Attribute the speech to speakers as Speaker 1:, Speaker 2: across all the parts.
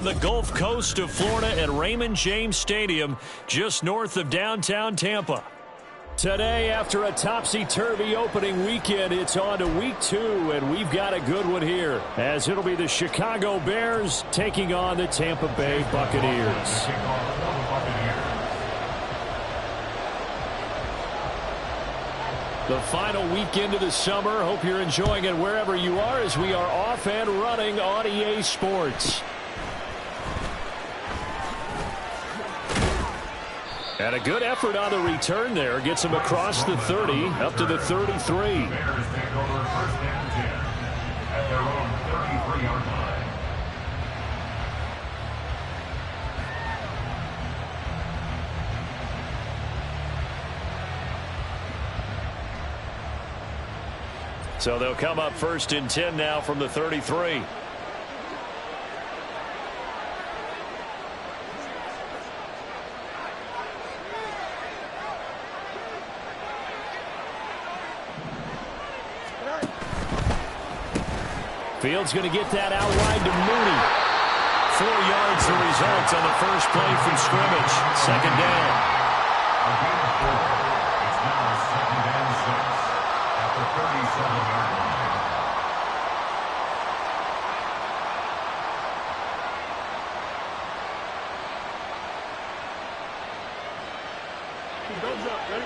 Speaker 1: from the Gulf Coast of Florida at Raymond James Stadium, just north of downtown Tampa. Today, after a topsy-turvy opening weekend, it's on to week 2, and we've got a good one here, as it'll be the Chicago Bears taking on the Tampa Bay Buccaneers. The final weekend of the summer. Hope you're enjoying it wherever you are, as we are off and running on EA Sports. And a good effort on the return there. Gets him across the 30, up to the 33. Bears take over first and 10 at their own 33-yard line. So they'll come up first and 10 now from the 33. Fields going to get that out wide to Mooney. 4 yards the result on the first play from scrimmage. Second down. It's now 2nd and 6 at the 37-yard line. Thumbs up, ready?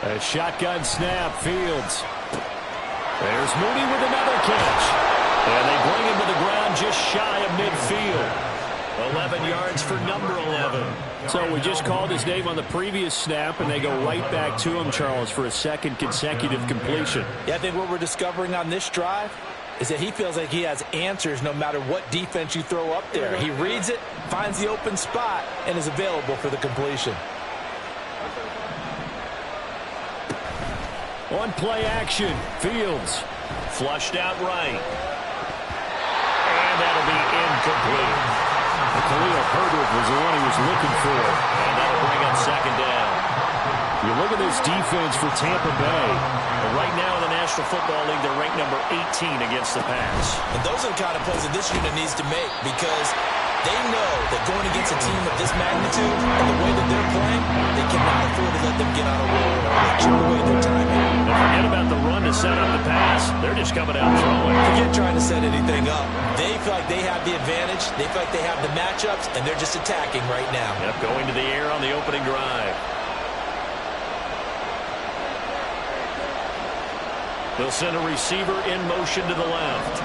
Speaker 1: A shotgun snap, Fields. There's Mooney with another catch. And they bring him to the ground just shy of midfield. 11 yards for number 11. So we just called his name on the previous snap, and they go right back to him, Charles, for a second consecutive completion.
Speaker 2: Yeah, I think what we're discovering on this drive is that he feels like he has answers no matter what defense you throw up there. He reads it, finds the open spot, and is available for the completion.
Speaker 1: On play action, Fields flushed out right. And that'll be incomplete. Khalil Herbert was the one he was looking for. And that'll bring up second down. You look at this defense for Tampa Bay. And right now in the National Football League, they're ranked number 18 against the pass.
Speaker 2: And those are the kind of plays that this unit needs to make, because they know that going against a team of this magnitude and the way that they're playing, they cannot afford to let them get on a roll or chip away their timing.
Speaker 1: And forget about the run to set up the pass. They're just coming out throwing.
Speaker 2: Forget trying to set anything up. They feel like they have the advantage. They feel like they have the matchups, and they're just attacking right now.
Speaker 1: Yep, going to the air on the opening drive. They'll send a receiver in motion to the left.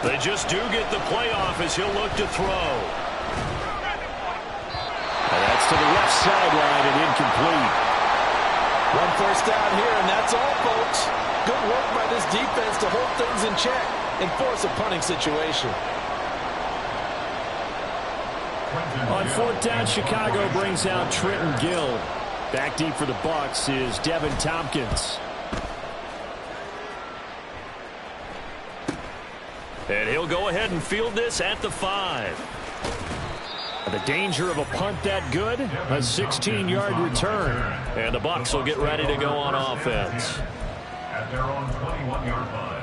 Speaker 1: They just do get the playoff as he'll look to throw. And that's to the left sideline and incomplete.
Speaker 2: 1 first down here, and that's all, folks. Good work by this defense to hold things in check and force a punting situation.
Speaker 1: On 4th down, Chicago brings out Trenton Gill. Back deep for the Bucs is Devin Tompkins. And he'll go ahead and field this at the 5. The danger of a punt that good, a 16-yard return. And the Bucs will get ready to go on offense. At their own 21-yard line.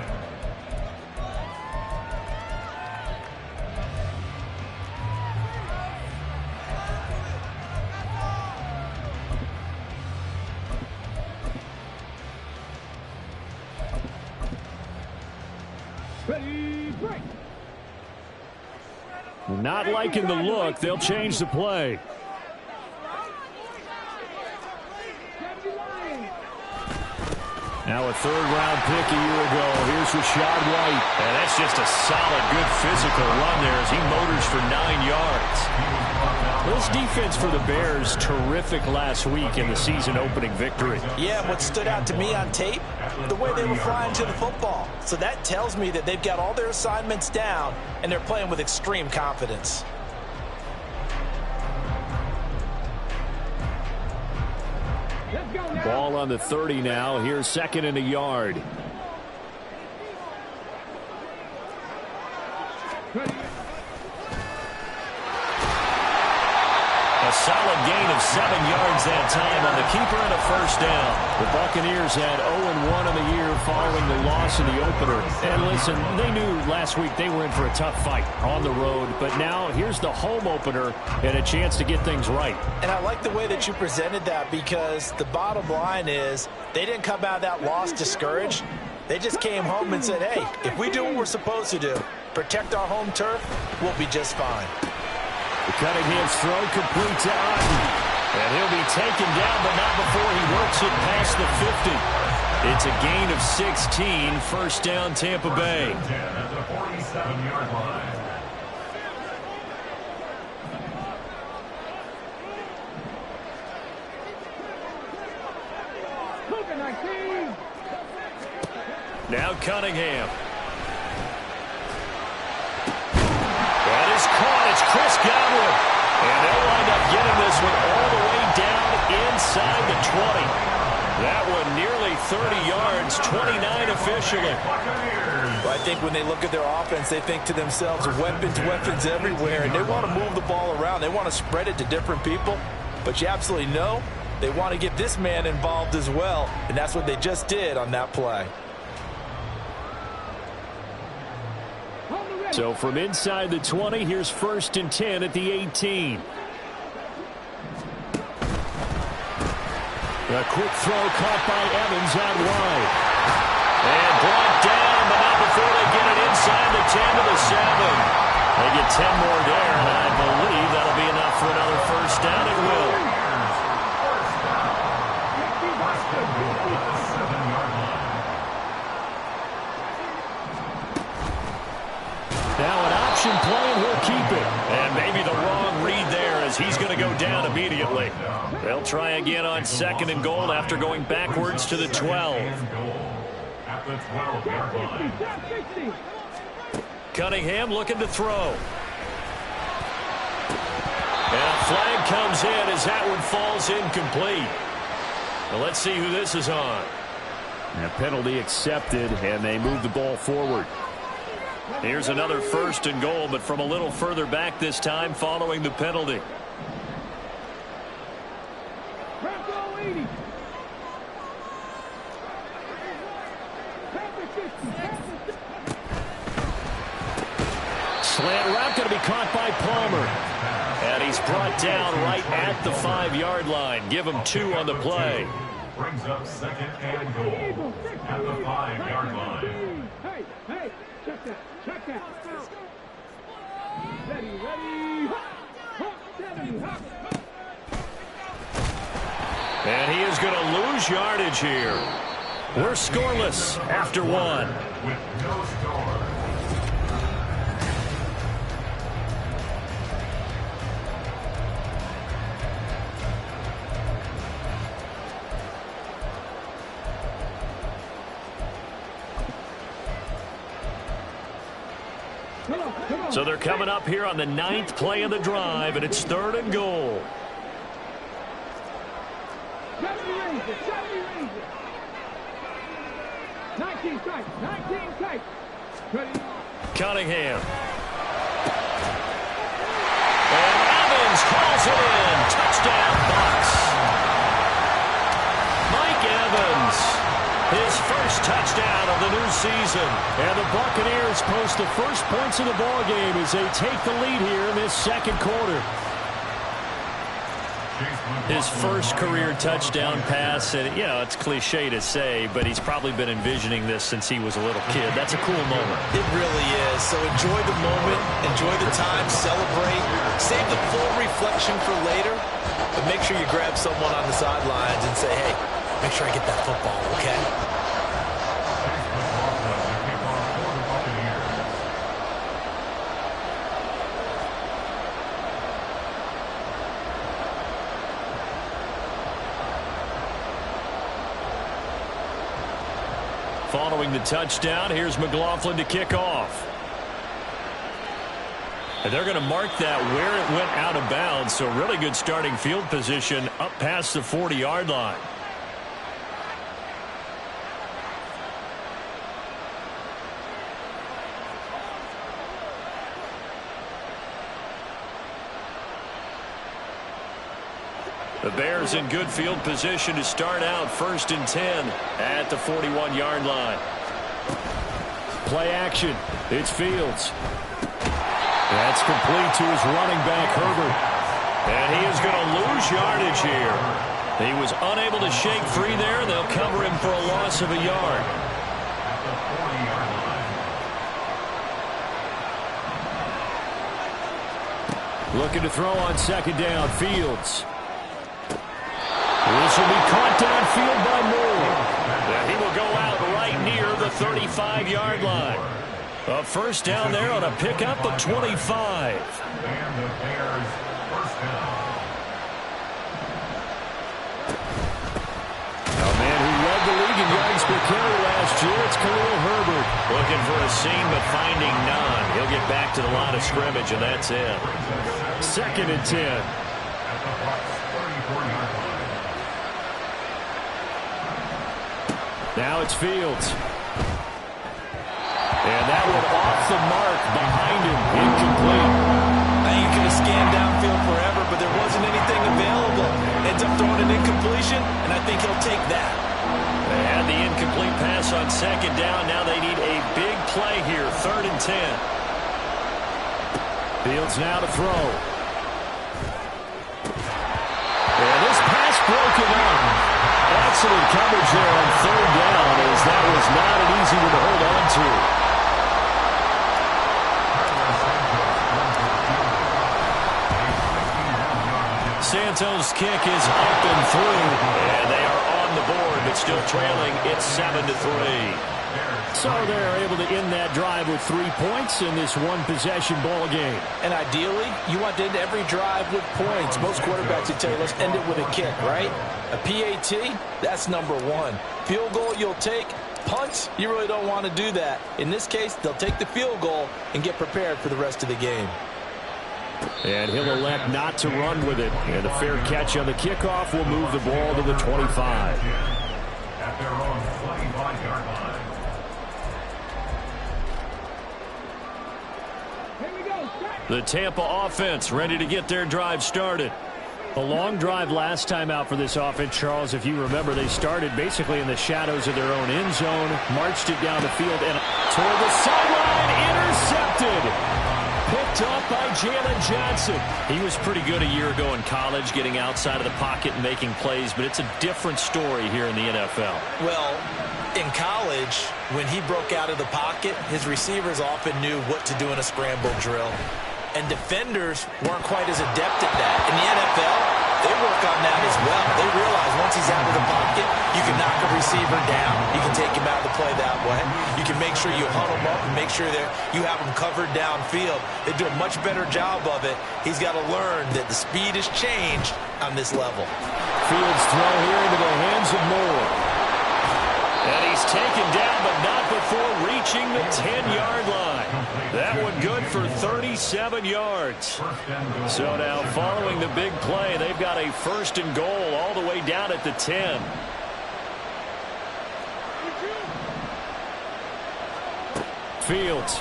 Speaker 1: Not liking the look. They'll change the play. Now a 3rd-round pick a year ago. Here's Rachaad White. And that's just a solid, good physical run there as he motors for 9 yards. This defense for the Bears, terrific last week in the season-opening victory.
Speaker 2: Yeah, what stood out to me on tape, the way they were flying to the football. So that tells me that they've got all their assignments down, and they're playing with extreme confidence.
Speaker 1: Ball on the 30 now. Here's 2nd and a yard. A solid gain of 7 yards that time on the keeper and a first down. The Buccaneers had 0-1 in the year following the loss in the opener. And listen, they knew last week they were in for a tough fight on the road. But now here's the home opener and a chance to get things right.
Speaker 2: And I like the way that you presented that, because the bottom line is they didn't come out of that loss discouraged. They just came home and said, hey, if we do what we're supposed to do, protect our home turf, we'll be just fine.
Speaker 1: Cunningham's throw complete to Otten. And he'll be taken down, but not before he works it past the 50. It's a gain of 16, first down Tampa Bay.
Speaker 3: At the 47-yard line.
Speaker 1: Now Cunningham. That is caught. It's Chris Godwin. And they'll wind up getting this one all the way down inside the 20. That one nearly 30 yards, 29 officially.
Speaker 2: Well, I think when they look at their offense, they think to themselves, weapons everywhere, and they want to move the ball around. They want to spread it to different people, but you absolutely know they want to get this man involved as well, and that's what they just did on that play.
Speaker 1: So from inside the 20, here's 1st and 10 at the 18. A quick throw caught by Evans out wide. And brought down, but not before they get it inside the 10 to the 7. They get 10 more there, and I believe that'll be enough for another first down. It will. Now an option play, and he'll keep it. And maybe the wrong read there, as he's going to go down immediately. They'll try again on 2nd and goal after going backwards to the 12.
Speaker 3: At the 12-yard line.
Speaker 1: Cunningham looking to throw. And a flag comes in as that one falls incomplete. Well, let's see who this is on. And a penalty accepted, and they move the ball forward. Here's another 1st and goal, but from a little further back this time following the penalty. Slant route going to be caught by Palmer. And he's brought down right at the 5-yard line. Give him 2 on the play.
Speaker 3: Brings up 2nd and goal at the 5-yard line.
Speaker 4: Hey, check that. Ready.
Speaker 1: And he is going to lose yardage here. We're scoreless after 1.
Speaker 3: With no score.
Speaker 1: So they're coming up here on the 9th play of the drive, and it's 3rd and goal. Cunningham. And Evans calls it in. Touchdown, Bucs. Mike Evans. His first touchdown of the new season. And the Buccaneers post the first points of the ballgame as they take the lead here in this 2nd quarter. His first career touchdown pass, and it's cliche to say, but he's probably been envisioning this since he was a little kid. That's a cool moment.
Speaker 2: It really is. So enjoy the moment, enjoy the time, celebrate, save the full reflection for later, but make sure you grab someone on the sidelines and say, hey, make sure I get that football, okay?
Speaker 1: Following the touchdown, here's McLaughlin to kick off. And they're going to mark that where it went out of bounds, so really good starting field position up past the 40-yard line. The Bears in good field position to start out 1st and 10 at the 41-yard line. Play action. It's Fields. That's complete to his running back, Herbert. And he is going to lose yardage here. He was unable to shake free there, and they'll cover him for a loss of a yard. Looking to throw on 2nd down, Fields. This will be caught downfield by Moore. And he will go out right near the 35-yard line. A 1st down there on a pickup of 25.
Speaker 3: And the Bears 1st down.
Speaker 1: A man who led the league in yards per carry last year, it's Khalil Herbert. Looking for a seam, but finding none. He'll get back to the line of scrimmage, and that's it. 2nd and 10.
Speaker 3: At the Bucs 34-yard line.
Speaker 1: Now it's Fields. And that one off the mark behind him. Incomplete.
Speaker 2: I think you could have scanned downfield forever, but there wasn't anything available. Ends up throwing an incompletion, and I think he'll take that.
Speaker 1: They had the incomplete pass on 2nd down. Now they need a big play here. 3rd and 10. Fields now to throw. And this pass broken up. Excellent coverage there on 3rd down, as that was not an easy one to hold on to. Santos' kick is up and through, and they are on the board, but still trailing. It's 7-3. So they're able to end that drive with 3 points in this one-possession ball game.
Speaker 2: And ideally, you want to end every drive with points. Most quarterbacks would tell you, let's end it with a kick, right? A PAT, that's number 1. Field goal, you'll take. Punts, you really don't want to do that. In this case, they'll take the field goal and get prepared for the rest of the game.
Speaker 1: And he'll elect not to run with it. And a fair catch on the kickoff will move the ball to the 25.
Speaker 3: At their own 25-yard line.
Speaker 1: The Tampa offense ready to get their drive started. A long drive last time out for this offense, Charles. If you remember, they started basically in the shadows of their own end zone, marched it down the field, and toward the sideline, intercepted. Picked up by Jalen Johnson. He was pretty good a year ago in college, getting outside of the pocket and making plays, but it's a different story here in the NFL.
Speaker 2: Well, in college, when he broke out of the pocket, his receivers often knew what to do in a scramble drill. And defenders weren't quite as adept at that. In the NFL, they work on that as well. They realize once he's out of the pocket, you can knock a receiver down. You can take him out of the play that way. You can make sure you huddle him up and make sure that you have him covered downfield. They do a much better job of it. He's got to learn that the speed has changed on this level.
Speaker 1: Fields throw here into the hands of Moore. And he's taken down, but not before reaching the 10-yard line. That one good for 37 yards. So now following the big play, they've got a 1st and goal all the way down at the 10. Fields.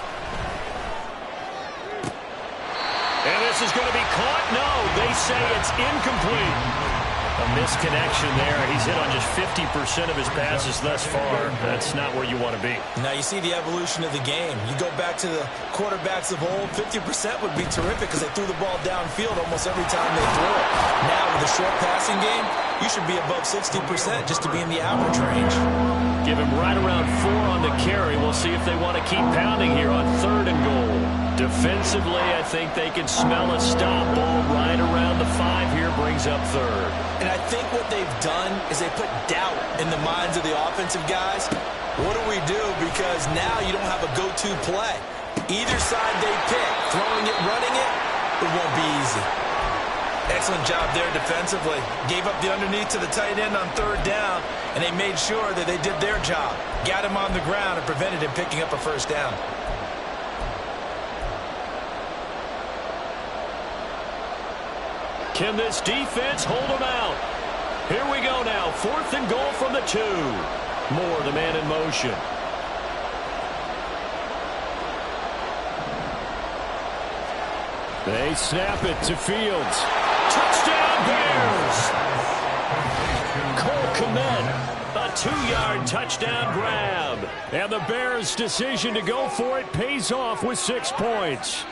Speaker 1: And this is going to be caught. No, they say it's incomplete. A misconnection there. He's hit on just 50% of his passes thus far. That's not where you want to be.
Speaker 2: Now you see the evolution of the game. You go back to the quarterbacks of old, 50% would be terrific because they threw the ball downfield almost every time they threw it. Now with a short passing game, you should be above 60% just to be in the average range.
Speaker 1: Give him right around 4 on the carry. We'll see if they want to keep pounding here on 3rd and goal. Defensively, I think they can smell a stop. Ball right around the 5 here, brings up 3rd.
Speaker 2: And I think what they've done is they put doubt in the minds of the offensive guys. What do we do? Because now you don't have a go-to play. Either side they pick, throwing it, running it, it won't be easy. Excellent job there defensively. Gave up the underneath to the tight end on 3rd down, and they made sure that they did their job. Got him on the ground and prevented him picking up a 1st down.
Speaker 1: Can this defense hold them out? Here we go now. 4th and goal from the 2. Moore, the man in motion. They snap it to Fields. Touchdown Bears! 2-yard touchdown grab. And the Bears' decision to go for it pays off with 6 points.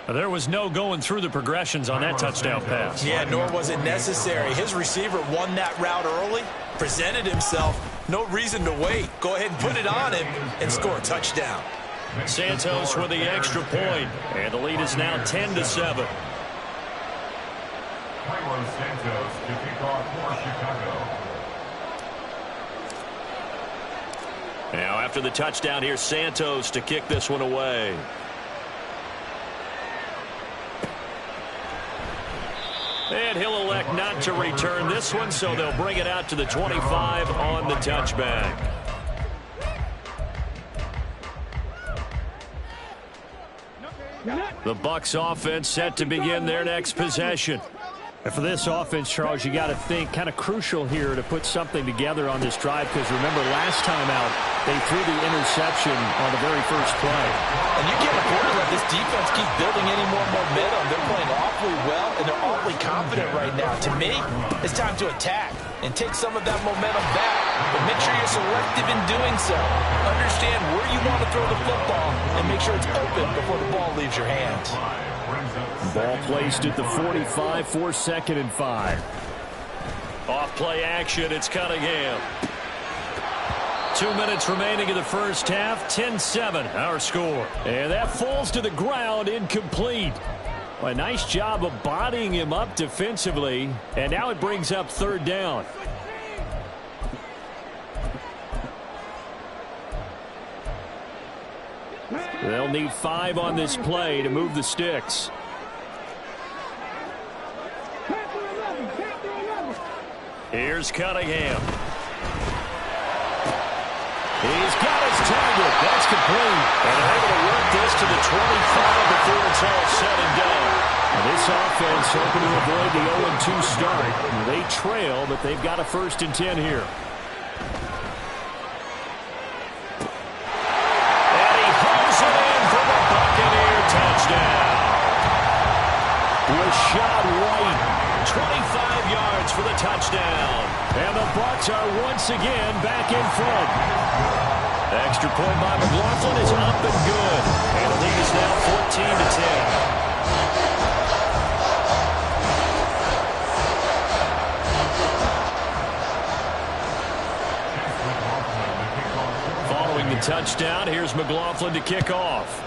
Speaker 1: There was no going through the progressions on that touchdown pass.
Speaker 2: Yeah, nor was it necessary. His receiver won that route early, presented himself. No reason to wait. Go ahead and put it on him and score a touchdown.
Speaker 1: Santos with the extra point, and the lead is now 10-7.
Speaker 3: Carlos Santos to kick off for Chicago.
Speaker 1: Now after the touchdown, here's Santos to kick this one away. And he'll elect not to return this one, so they'll bring it out to the 25 on the touchback. The Bucs offense set to begin their next possession. And for this offense, Charles, you got to think kind of crucial here to put something together on this drive, because remember last time out they threw the interception on the very first play.
Speaker 2: And you can't afford to let this defense keep building any more momentum. They're playing awfully well, and they're awfully confident right now. To me, it's time to attack and take some of that momentum back. But make sure you're selective in doing so. Understand where you want to throw the football and make sure it's open before the ball leaves your hands.
Speaker 1: Ball placed at the 45 for 2nd and 5. Off play action, it's Cunningham. 2 minutes remaining in the first half, 10-7 our score. And that falls to the ground, incomplete. A nice job of bodying him up defensively, and now it brings up 3rd down. They'll need 5 on this play to move the sticks. Here's Cunningham. He's got his target. That's complete. And they're able to work this to the 25 before it's all said and done. And this offense hoping to avoid the 0-2 start. They trail, but they've got a 1st and 10 here. And he hooks it in for the Buccaneer touchdown. Rashad White, 25 yards for the touchdown. And the Bucs are once again back in front. Extra point by McLaughlin is up and good. And the lead is now 14-10. Following the touchdown, here's McLaughlin to kick off.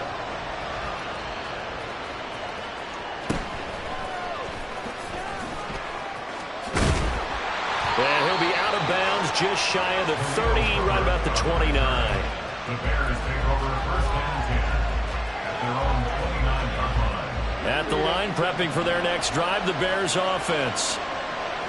Speaker 1: And he'll be out of bounds just shy of the 30, right about the 29.
Speaker 3: The Bears take over 1st and 10 at their own 29-yard line.
Speaker 1: At the line, prepping for their next drive, the Bears offense.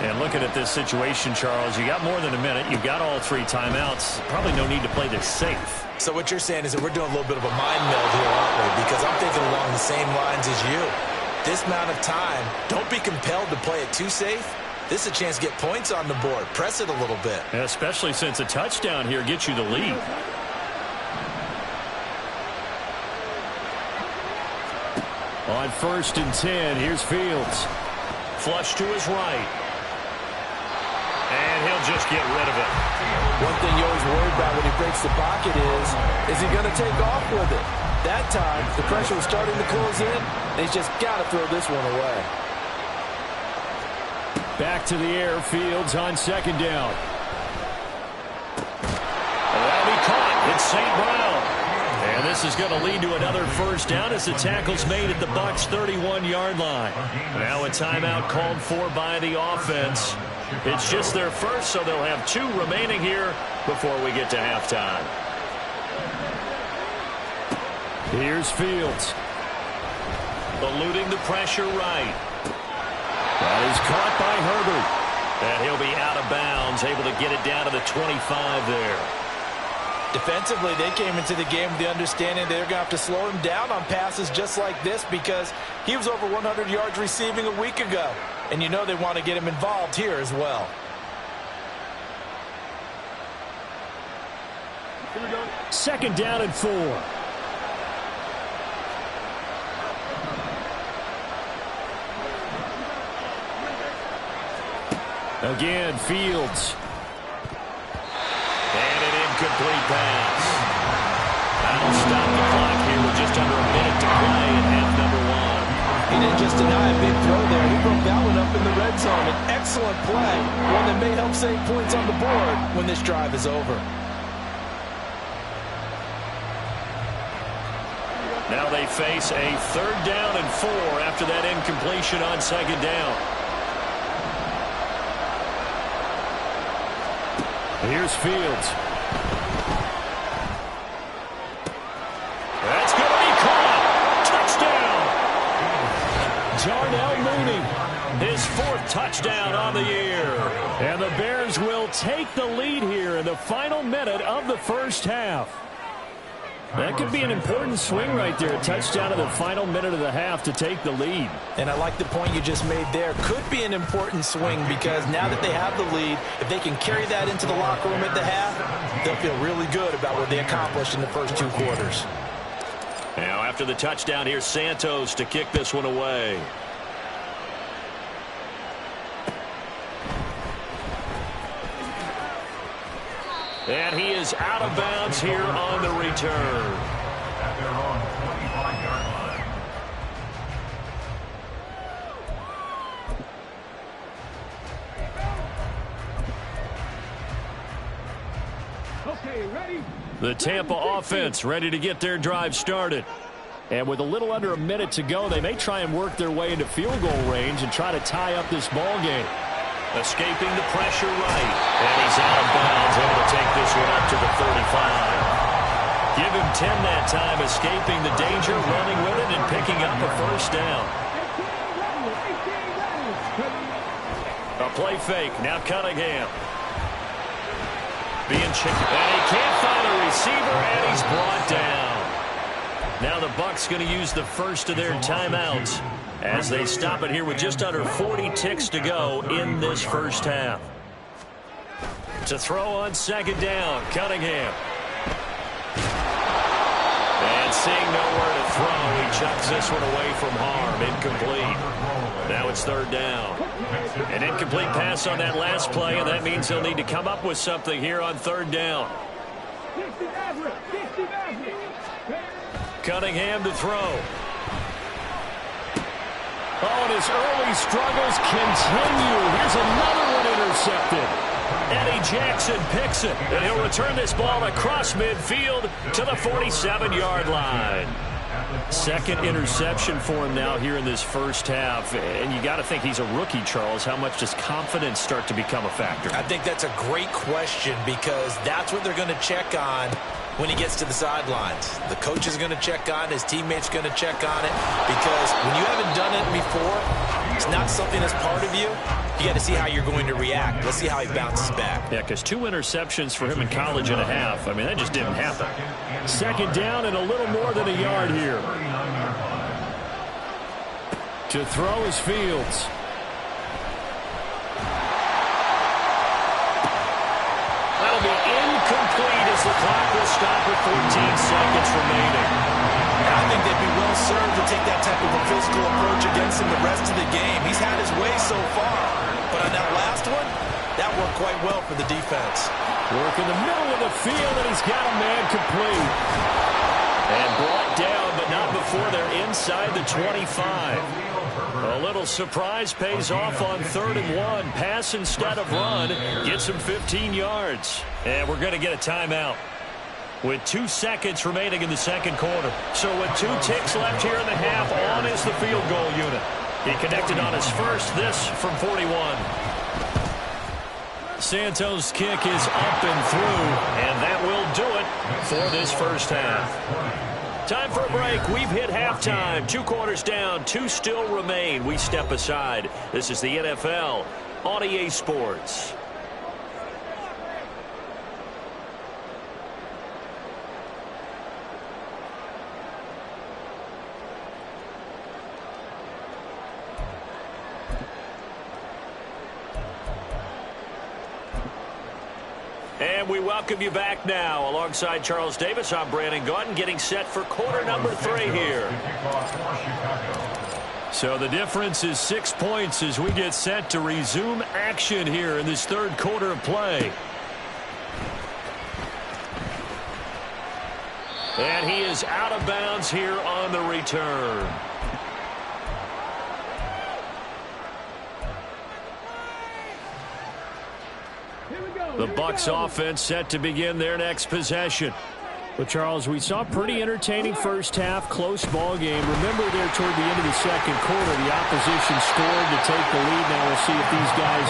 Speaker 1: And looking at this situation, Charles, you got more than a minute. You've got all 3 timeouts. Probably no need to play this safe.
Speaker 2: So what you're saying is that we're doing a little bit of a mind meld here, aren't we? Because I'm thinking along the same lines as you. This amount of time, don't be compelled to play it too safe. This is a chance to get points on the board. Press it a little bit.
Speaker 1: Especially since a touchdown here gets you the lead. On 1st and 10, here's Fields. Flush to his right. And he'll just get rid of it.
Speaker 2: One thing you always worry about when he breaks the pocket is he going to take off with it? That time, the pressure was starting to close in, and he's just got to throw this one away.
Speaker 1: Back to the air, Fields on 2nd down. That'll be caught. It's St. Brown. And this is going to lead to another 1st down as the tackle's made at the Bucs' 31-yard line. Now a timeout called for by the offense. It's just their first, so they'll have 2 remaining here before we get to halftime. Here's Fields. Eluding the pressure right. That is caught by Herbert. And he'll be out of bounds, able to get it down to the 25 there.
Speaker 2: Defensively, they came into the game with the understanding they're going to have to slow him down on passes just like this because he was over 100 yards receiving a week ago. And you know they want to get him involved here as well.
Speaker 1: 2nd down and 4. Again, Fields. And an incomplete pass. That'll stop the clock here with just under a minute to play in half number one.
Speaker 2: He didn't just deny a big throw there. He broke that one up in the red zone. An excellent play. One that may help save points on the board when this drive is over.
Speaker 1: Now they face a 3rd down and 4 after that incompletion on 2nd down. Here's Fields. That's going to be caught. Touchdown. Darnell Mooney, his 4th touchdown on the year. And the Bears will take the lead here in the final minute of the first half. That could be an important swing right there. A touchdown in the final minute of the half to take the lead.
Speaker 2: And I like the point you just made there. Could be an important swing because now that they have the lead, if they can carry that into the locker room at the half, they'll feel really good about what they accomplished in the first 2 quarters.
Speaker 1: Now after the touchdown, here's Santos to kick this one away. And he is out of bounds here on the return.
Speaker 3: At their own 25-yard line.
Speaker 4: Okay, ready?
Speaker 1: The Tampa offense ready to get their drive started. And with a little under a minute to go, they may try and work their way into field goal range and try to tie up this ball game. Escaping the pressure right. And he's out of bounds, able to take this one up to the 35. Give him 10 that time, escaping the danger, running with it, and picking up a 1st down. A play fake. Now Cunningham. Being checked. And he can't find a receiver, and he's brought down. Now the Bucs going to use the first of their timeouts as they stop it here with just under 40 ticks to go in this first half. To throw on 2nd down, Cunningham. And seeing nowhere to throw, he chucks this one away from harm. Incomplete. Now it's 3rd down. An incomplete pass on that last play, and that means he'll need to come up with something here on 3rd down. Cunningham to throw. Oh, and his early struggles continue. Here's another one intercepted. Eddie Jackson picks it, and he'll return this ball across midfield to the 47-yard line. 2nd interception for him now here in this first half. And you got to think he's a rookie, Charles. How much does confidence start to become a factor?
Speaker 2: I think that's a great question because that's what they're going to check on when he gets to the sidelines. The coach is going to check on it. His teammates going to check on it because when you haven't done it before, it's not something that's part of you. You got to see how you're going to react. Let's see how he bounces back.
Speaker 1: Yeah, because 2 interceptions for him in college and a half. I mean, that just didn't happen. 2nd down and a little more than a yard here. To throw is Fields. That'll be incomplete as the clock will stop with 14 seconds remaining.
Speaker 2: I think they'd be well served to take that type of a physical approach against him the rest of the game. He's had his way so far, but on that last one, that worked quite well for the defense.
Speaker 1: Work in the middle of the field, and he's got a man complete. And brought down, but not before they're inside the 25. A little surprise pays off on 3rd and 1. Pass instead of run. Gets him 15 yards. And we're going to get a timeout with 2 seconds remaining in the 2nd quarter. So with 2 ticks left here in the half, on is the field goal unit. He connected on his first, this from 41. Santos' kick is up and through, and that will do it for this first half. Time for a break. We've hit halftime. 2 quarters down, 2 still remain. We step aside. This is the NFL on EA Sports. And we welcome you back now. Alongside Charles Davis, I'm Brandon Gaudin, getting set for quarter number 3 here. So the difference is 6 points as we get set to resume action here in this third quarter of play. And he is out of bounds here on the return. The Bucs offense set to begin their next possession.
Speaker 5: But, Charles, we saw a pretty entertaining first half, close ball game. Remember there toward the end of the second quarter, the opposition scored to take the lead. Now we'll see if these guys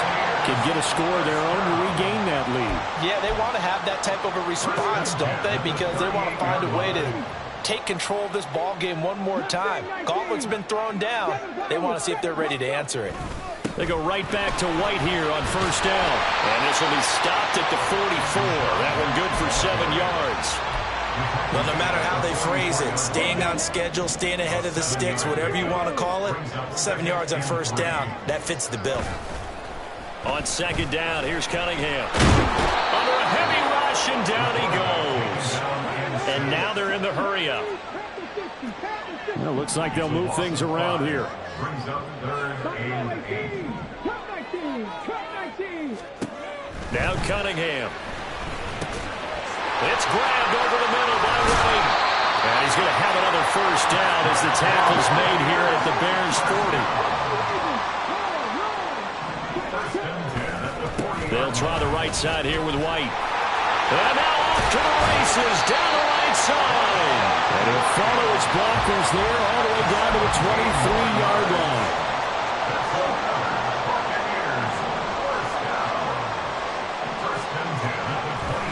Speaker 5: can get a score of their own to regain that lead.
Speaker 2: Yeah, they want to have that type of a response, don't they? Because they want to find a way to take control of this ball game one more time. Gauntlet's been thrown down. They want to see if they're ready to answer it.
Speaker 1: They go right back to White here on first down. And this will be stopped at the 44. That one good for 7 yards.
Speaker 2: Well, no matter how they phrase it, staying on schedule, staying ahead of the sticks, whatever you want to call it, 7 yards on first down, that fits the bill.
Speaker 1: On second down, here's Cunningham. Under a heavy rush, and down he goes. And now they're in the hurry-up.
Speaker 5: Well, looks like they'll move things around here.
Speaker 3: Brings up third and 8.
Speaker 1: Now Cunningham. It's grabbed over the middle by White. And he's going to have another first down as the tackle's made here at the Bears 40. They'll try the right side here with White. And now off to the races down the right side. And he'll follow his blockers there all the way down to the 23-yard line.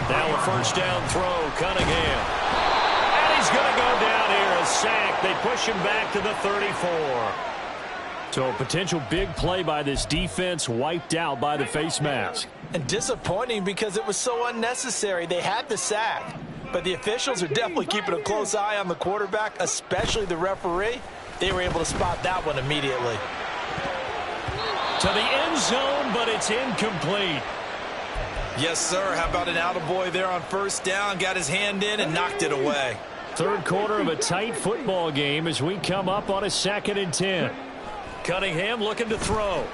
Speaker 1: Now a first down throw, Cunningham. And he's going to go down here, a sack. They push him back to the 34. So a potential big play by this defense wiped out by the face mask.
Speaker 2: And disappointing because it was so unnecessary. They had the sack. But the officials are definitely keeping a close eye on the quarterback, especially the referee. They were able to spot that one immediately.
Speaker 1: To the end zone, but it's incomplete.
Speaker 2: Yes, sir. How about an attaboy there on first down? Got his hand in and knocked it away.
Speaker 1: Third quarter of a tight football game as we come up on a 2nd and 10. Cunningham looking to throw.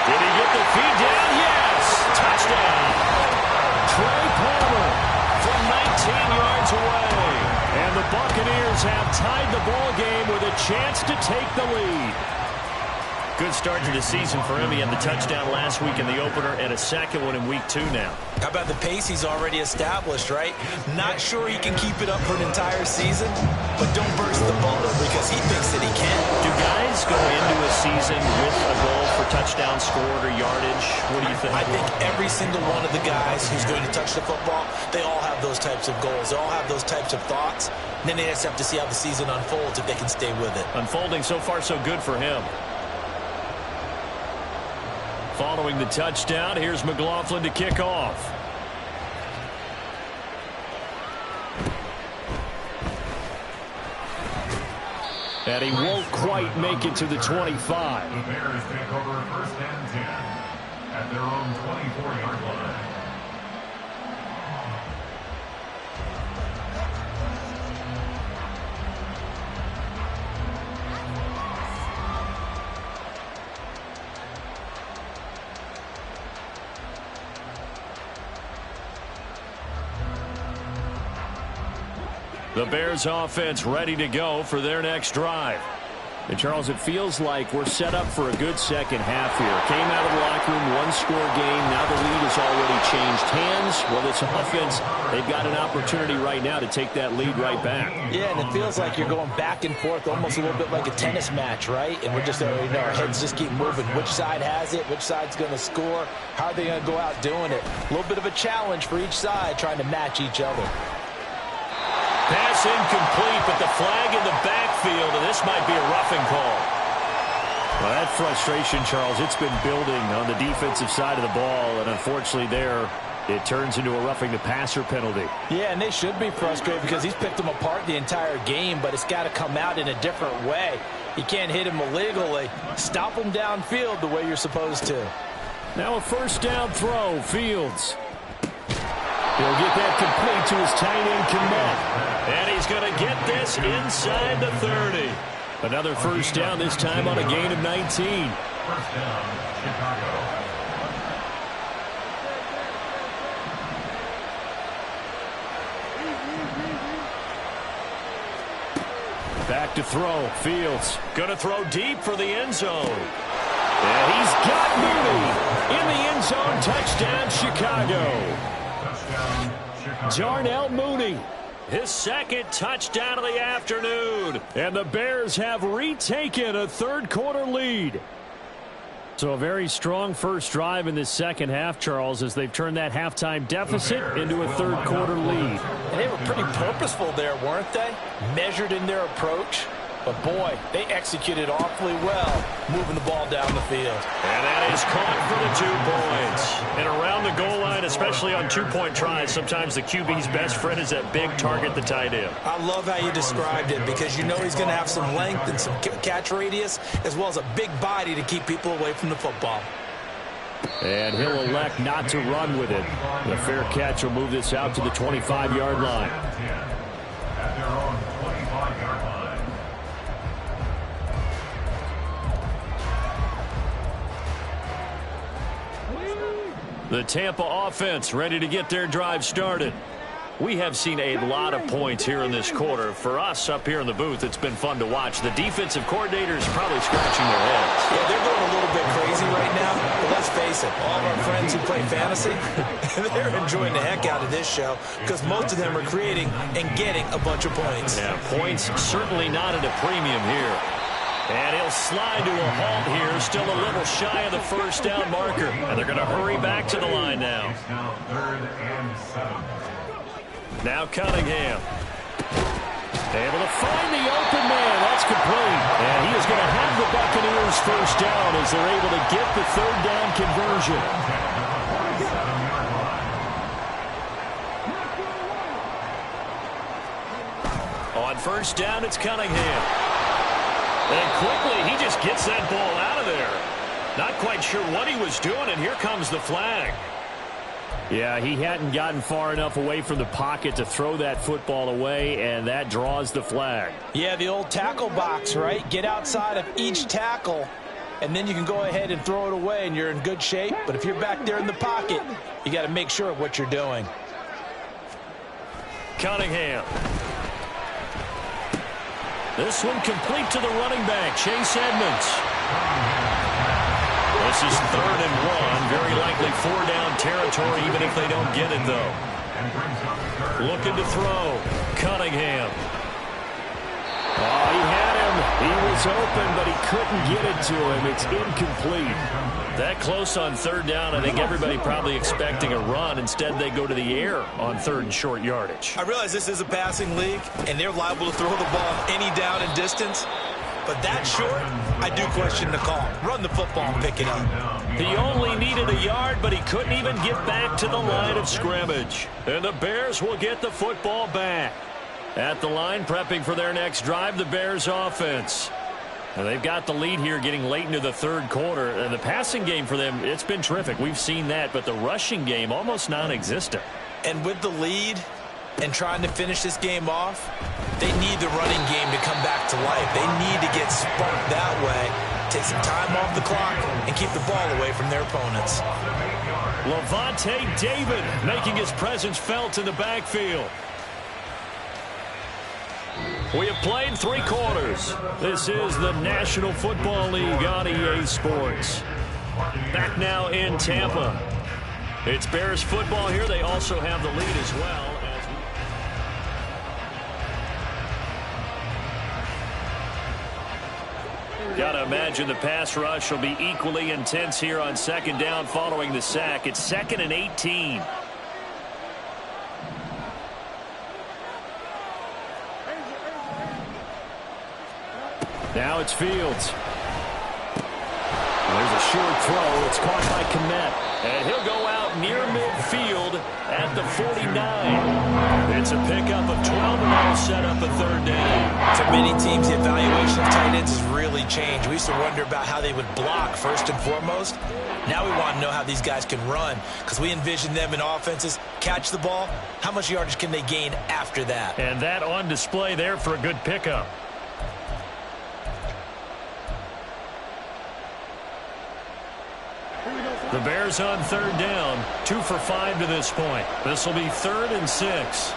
Speaker 1: Did he get the feed down? Yes! Touchdown! Trey Palmer from 19 yards away. And the Buccaneers have tied the ball game with a chance to take the lead. Good start to the season for him. He had the touchdown last week in the opener and a second one in week 2 now.
Speaker 2: How about the pace he's already established, right? Not sure he can keep it up for an entire season, but don't burst the bubble because he thinks that he can.
Speaker 1: Do guys go into a season with a goal for touchdown scored or yardage? What do you think?
Speaker 2: I think every single one of the guys who's going to touch the football, they all have those types of goals. They all have those types of thoughts. And then they just have to see how the season unfolds if they can stay with it.
Speaker 1: Unfolding so far so good for him. Following the touchdown, here's McLaughlin to kick off. And he won't quite make it to the 25.
Speaker 3: The Bears take over first and 10 at their own 24-yard line.
Speaker 1: The Bears offense ready to go for their next drive.
Speaker 5: And Charles, it feels like we're set up for a good second half here. Came out of the locker room, one-score game. Now the lead has already changed hands. Well, this offense, they've got an opportunity right now to take that lead right back.
Speaker 2: Yeah, and it feels like you're going back and forth, almost a little bit like a tennis match, right? And we're just, our heads just keep moving. Which side has it? Which side's going to score? How are they going to go out doing it? A little bit of a challenge for each side, trying to match each other.
Speaker 1: Pass incomplete, but the flag in the backfield, and this might be a roughing call.
Speaker 5: Well, that frustration, Charles, it's been building on the defensive side of the ball, and unfortunately there, it turns into a roughing the passer penalty.
Speaker 2: Yeah, and they should be frustrated because he's picked them apart the entire game, but it's got to come out in a different way. You can't hit him illegally. Stop him downfield the way you're supposed to.
Speaker 5: Now a first down throw, Fields. He'll get that complete to his tight end, Kmet.
Speaker 1: And he's going to get this inside the 30.
Speaker 5: Another first down, this time on a gain of 19.
Speaker 3: First down, Chicago.
Speaker 5: Back to throw. Fields.
Speaker 1: Going to throw deep for the end zone. And he's got Mooney in the end zone. Touchdown, Chicago.
Speaker 3: Touchdown, Chicago.
Speaker 1: Darnell Mooney. His second touchdown of the afternoon.
Speaker 5: And the Bears have retaken a third-quarter lead. So a very strong first drive in this second half, Charles, as they've turned that halftime deficit into a third-quarter lead.
Speaker 2: And they were pretty purposeful there, weren't they? Measured in their approach. But, boy, they executed awfully well moving the ball down the field.
Speaker 1: And that is caught for the 2 points. And around the goal line, especially on two-point tries, sometimes the QB's best friend is that big target, the tight end.
Speaker 2: I love how you described it because you know he's going to have some length and some catch radius as well as a big body to keep people away from the football.
Speaker 5: And he'll elect not to run with it. The fair catch will move this out to the 25-yard line.
Speaker 3: At their own 25-yard line.
Speaker 1: The Tampa offense ready to get their drive started. We have seen a lot of points here in this quarter. For us up here in the booth, it's been fun to watch. The defensive coordinators probably scratching their heads.
Speaker 2: Yeah, they're going a little bit crazy right now. But let's face it, all of our friends who play fantasy, they're enjoying the heck out of this show because most of them are creating and getting a bunch of points.
Speaker 1: Yeah, points certainly not at a premium here. And he'll slide to a halt here, still a little shy of the first down marker. And they're going to hurry back to the line now.
Speaker 3: It's now 3rd and 7.
Speaker 1: Now Cunningham. Able to find the open man. That's complete. And he is going to have the Buccaneers first down as they're able to get the third down conversion. On first down, it's Cunningham. And quickly, he just gets that ball out of there. Not quite sure what he was doing, and here comes the flag.
Speaker 5: Yeah, he hadn't gotten far enough away from the pocket to throw that football away, and that draws the flag.
Speaker 2: Yeah, the old tackle box, right? Get outside of each tackle, and then you can go ahead and throw it away, and you're in good shape. But if you're back there in the pocket, you got to make sure of what you're doing.
Speaker 1: Cunningham. This one complete to the running back, Chase Edmonds. This is 3rd and 1. Very likely 4-down territory, even if they don't get it, though. Looking to throw. Cunningham.
Speaker 5: Oh, he had him. He was open, but he couldn't get it to him. It's incomplete.
Speaker 1: That close on 3rd down, I think everybody probably expecting a run. Instead, they go to the air on 3rd and short yardage.
Speaker 2: I realize this is a passing league, and they're liable to throw the ball any down and distance. But that short, I do question the call. Run the football and pick it up.
Speaker 1: He only needed a yard, but he couldn't even get back to the line of scrimmage. And the Bears will get the football back. At the line, prepping for their next drive, the Bears offense. And they've got the lead here getting late into the third quarter. And the passing game for them, it's been terrific. We've seen that, but the rushing game almost non-existent.
Speaker 2: And with the lead and trying to finish this game off, they need the running game to come back to life. They need to get sparked that way, take some time off the clock, and keep the ball away from their opponents.
Speaker 1: Lavonte David making his presence felt in the backfield. We have played 3 quarters. This is the National Football League on EA Sports. Back now in Tampa. It's Bears football here. They also have the lead as well. Gotta imagine the pass rush will be equally intense here on 2nd down following the sack. It's 2nd and 18. Now it's Fields. There's a
Speaker 5: short throw. It's caught by Kmet. And he'll go out near midfield at the 49. It's a pickup of 12, and that'll set up a third down.
Speaker 2: For many teams, the evaluation of tight ends has really changed. We used to wonder about how they would block first and foremost. Now we want to know how these guys can run, because we envision them in offenses catch the ball. How much yardage can they gain after that?
Speaker 5: And that on display there for a good pickup. The Bears on third down, 2 for 5 to this point. This will be 3rd and 6.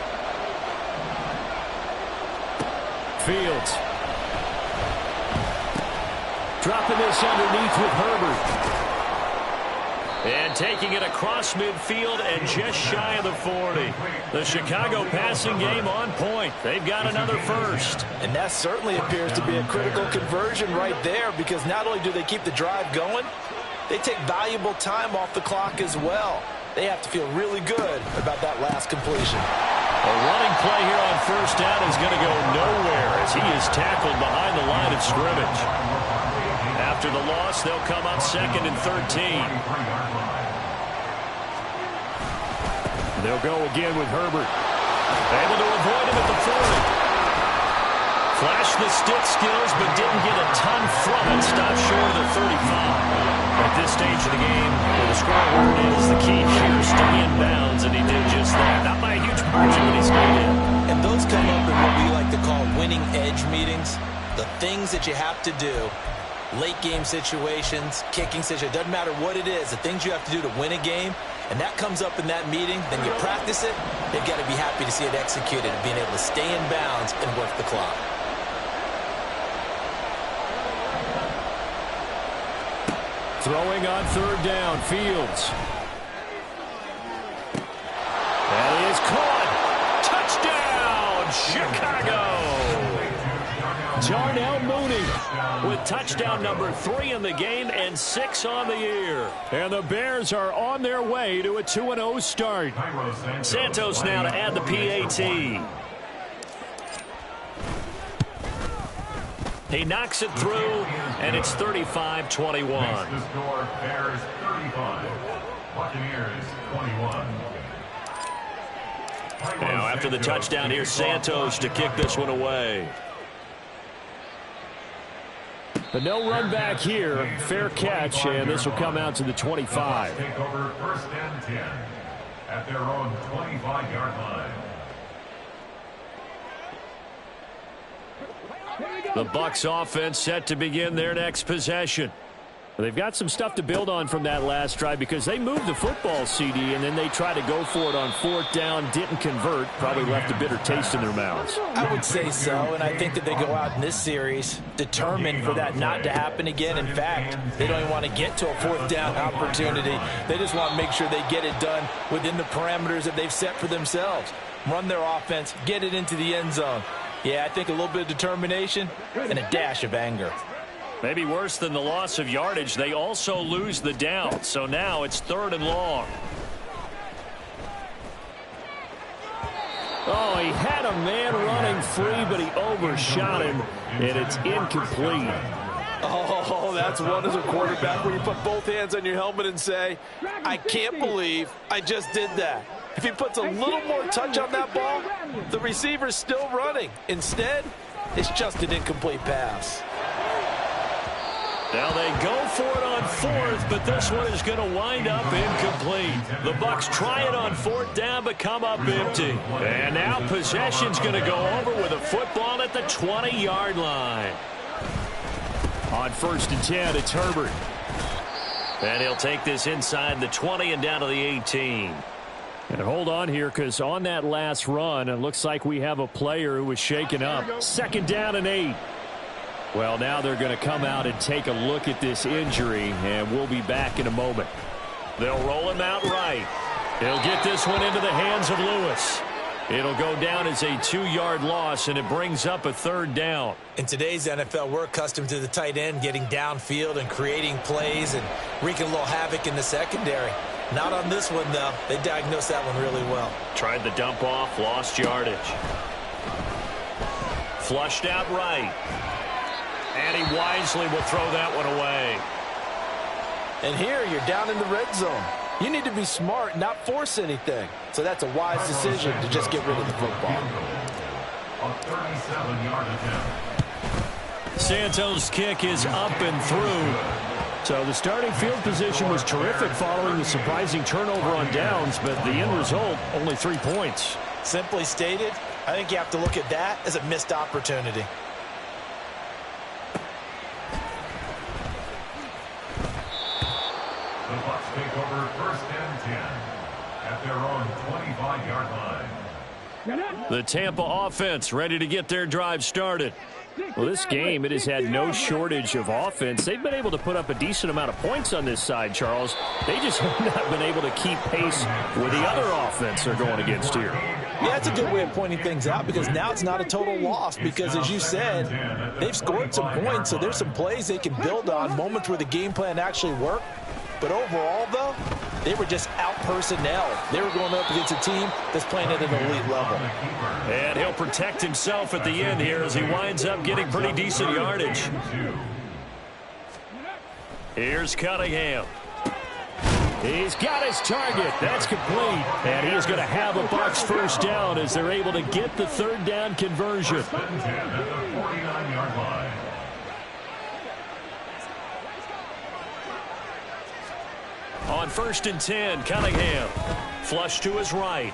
Speaker 5: Fields. Dropping this underneath with Herbert. And taking it across midfield and just shy of the 40. The Chicago passing game on point. They've got another first.
Speaker 2: And that certainly appears to be a critical conversion right there, because not only do they keep the drive going, they take valuable time off the clock as well. They have to feel really good about that last completion.
Speaker 5: A running play here on first down is going to go nowhere as he is tackled behind the line of scrimmage. After the loss, they'll come up 2nd and 13. They'll go again with Herbert. Able to avoid him at the 40. Flashed the stick skills, but didn't get a ton from it. Stopped short of the 35. At this stage of the game, where the scoreboard is, the key here, stay in bounds, and he did just that. Not by a huge margin, but he stayed in.
Speaker 2: And those come up in what we like to call winning edge meetings. The things that you have to do, late game situations, kicking situations, doesn't matter what it is, the things you have to do to win a game, and that comes up in that meeting, then you practice it, they've got to be happy to see it executed and being able to stay in bounds and work the clock.
Speaker 5: Throwing on third down, Fields. That is caught. Touchdown, Chicago. Darnell Mooney with touchdown number 3 in the game and 6 on the year. And the Bears are on their way to a 2-0 start. Santos now to add the PAT. He knocks it through, and it's 35-21.
Speaker 3: The score, Bears 35, Buccaneers 21.
Speaker 5: Now after the touchdown, here's Santos to kick this one away. But no run back here. Fair catch, and this will come out to the 25.
Speaker 3: Take over 1st and 10 at their own 25-yard line.
Speaker 5: The Bucs offense set to begin their next possession. They've got some stuff to build on from that last drive because they moved the football, CD, and then they tried to go for it on 4th down, didn't convert, probably left a bitter taste in their mouths.
Speaker 2: I would say so, and I think that they go out in this series determined for that not to happen again. In fact, they don't even want to get to a 4th down opportunity. They just want to make sure they get it done within the parameters that they've set for themselves. Run their offense, get it into the end zone. Yeah, I think a little bit of determination and a dash of anger.
Speaker 5: Maybe worse than the loss of yardage, they also lose the down. So now it's 3rd and long. Oh, he had a man running free, but he overshot him, and it's incomplete.
Speaker 2: Oh, that's one as a quarterback where you put both hands on your helmet and say, I can't believe I just did that. If he puts a little more touch on that ball, the receiver's still running. Instead, it's just an incomplete pass.
Speaker 5: Now they go for it on 4th, but this one is going to wind up incomplete. The Bucs try it on 4th down, but come up empty. And now possession's going to go over with a football at the 20-yard line. On 1st and 10, it's Herbert. And he'll take this inside the 20 and down to the 18. And hold on here, because on that last run, it looks like we have a player who was shaken up. 2nd down and 8. Well, now they're going to come out and take a look at this injury, and we'll be back in a moment. They'll roll him out right. He'll get this one into the hands of Lewis. It'll go down as a 2-yard loss, and it brings up a 3rd down.
Speaker 2: In today's NFL, we're accustomed to the tight end getting downfield and creating plays and wreaking a little havoc in the secondary. Not on this one, though. They diagnosed that one really well.
Speaker 5: Tried the dump off, lost yardage. Flushed out right. And he wisely will throw that one away.
Speaker 2: And here you're down in the red zone. You need to be smart, not force anything. So that's a wise decision to just get rid of the football.
Speaker 3: A 37-yard attempt.
Speaker 5: Santos' kick is up and through. So the starting field position was terrific following the surprising turnover on downs, but the end result, only 3 points.
Speaker 2: Simply stated, I think you have to look at that as a missed opportunity.
Speaker 3: The Bucs take over 1st and 10 at their own 25-yard line.
Speaker 5: The Tampa offense ready to get their drive started. Well, this game, it has had no shortage of offense. They've been able to put up a decent amount of points on this side, Charles. They just have not been able to keep pace with the other offense they're going against here.
Speaker 2: Yeah, that's a good way of pointing things out because now it's not a total loss because, as you said, they've scored some points, so there's some plays they can build on, moments where the game plan actually worked. But overall, though, they were just out-personnel. They were going up against a team that's playing at an elite level.
Speaker 5: And he'll protect himself at the end here as he winds up getting pretty decent yardage. Here's Cunningham. He's got his target. That's complete. And he is going to have a Bucs first down as they're able to get the third down conversion.
Speaker 3: At the 49-yard line.
Speaker 5: On 1st and 10, Cunningham. Flush to his right.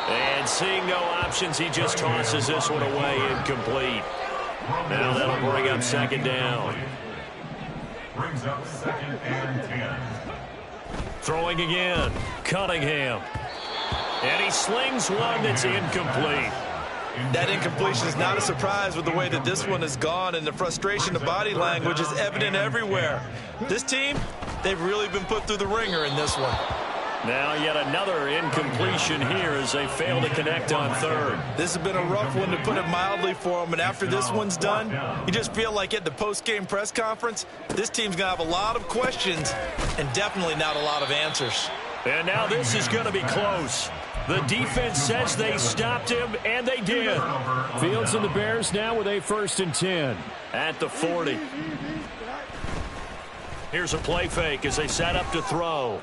Speaker 5: And seeing no options, he just tosses this one away, incomplete. Now that'll bring up 2nd down.
Speaker 3: Brings up 2nd and 10.
Speaker 5: Throwing again, Cunningham. And he slings one that's incomplete.
Speaker 2: That incompletion is not a surprise with the way that this one has gone, and the frustration of body language is evident everywhere. This team, they've really been put through the ringer in this one.
Speaker 5: Now yet another incompletion here as they fail to connect on 3rd.
Speaker 2: This has been a rough one, to put it mildly, for them, and after this one's done, you just feel like at the post-game press conference, this team's going to have a lot of questions and definitely not a lot of answers.
Speaker 5: And now this is going to be close. The defense says they stopped him, and they did. Fields and the Bears now with a 1st and 10 at the 40. Here's a play fake as they set up to throw.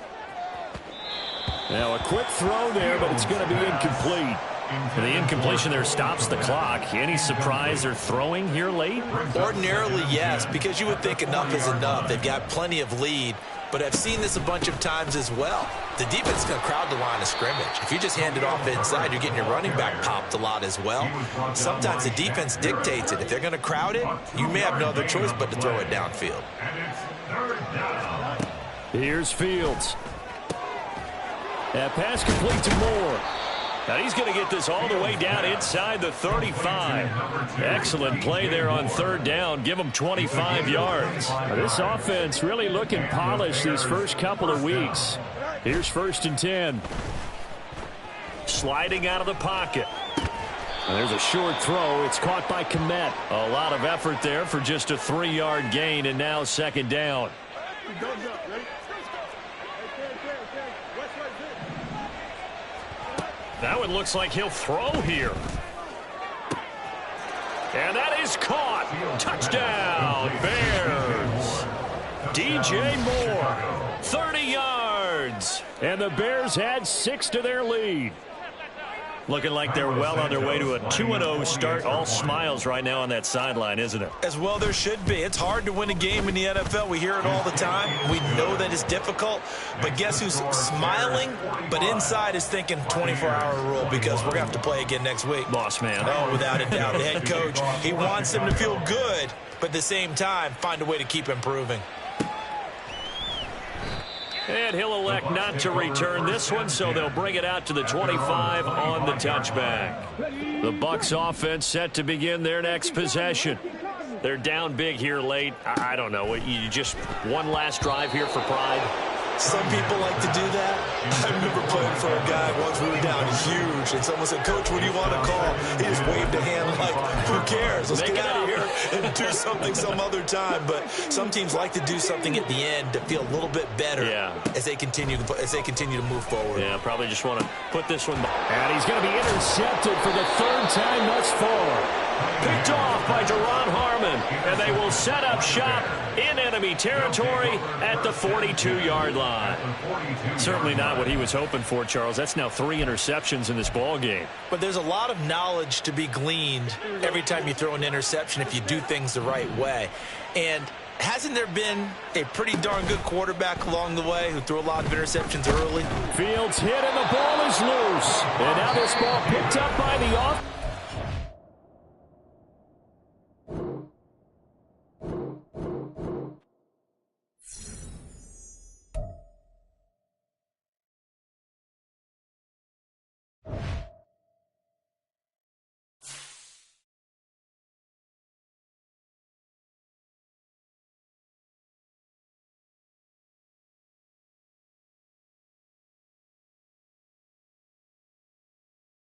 Speaker 5: Now a quick throw there, but it's going to be incomplete. And the incompletion there stops the clock. Any surprise they're throwing here late?
Speaker 2: Ordinarily, yes, because you would think enough is enough. They've got plenty of lead. But I've seen this a bunch of times as well. The defense is going to crowd the line of scrimmage. If you just hand it off inside, you're getting your running back popped a lot as well. Sometimes the defense dictates it. If they're going to crowd it, you may have no other choice but to throw it downfield.
Speaker 3: And it's 3rd down.
Speaker 5: Here's Fields. That pass complete to Moore. Now he's going to get this all the way down inside the 35. Excellent play there on 3rd down. Give him 25 yards. Now this offense really looking polished these first couple of weeks. Here's 1st and 10. Sliding out of the pocket. And there's a short throw. It's caught by Kmet. A lot of effort there for just a 3-yard gain, and now 2nd down. That one looks like he'll throw here. And that is caught. Touchdown, Bears. DJ Moore, 30 yards. And the Bears had 6 to their lead. Looking like they're well on their way to a 2-0 start. All smiles right now on that sideline, isn't it?
Speaker 2: As well there should be. It's hard to win a game in the NFL. We hear it all the time. We know that it's difficult. But guess who's smiling? But inside is thinking 24-hour rule because we're going to have to play again next week.
Speaker 5: Boss man.
Speaker 2: Oh, without a doubt. The head coach, he wants them to feel good, but at the same time, find a way to keep improving.
Speaker 5: And he'll elect not to return this one, so they'll bring it out to the 25 on the touchback. The Bucs offense set to begin their next possession. They're down big here late. I don't know. You just one last drive here for pride.
Speaker 2: Some people like to do that. I remember playing for a guy once we were down huge, and someone said, "Coach, what do you want to call?" He just waved a hand like, "Who cares? Let's get out of here and do something some other time." But some teams like to do something at the end to feel a little bit better as they continue to move forward.
Speaker 5: Yeah, probably just want to put this one. And he's going to be intercepted for the 3rd time thus far.
Speaker 1: Picked off by Duron Harmon. And they will set up shop in enemy territory at the 42-yard line. Certainly not what he was hoping for, Charles. That's now 3 interceptions in this ball game.
Speaker 2: But there's a lot of knowledge to be gleaned every time you throw an interception if you do things the right way. And hasn't there been a pretty darn good quarterback along the way who threw a lot of interceptions early?
Speaker 5: Fields hit and the ball is loose. And now this ball picked up by the offense.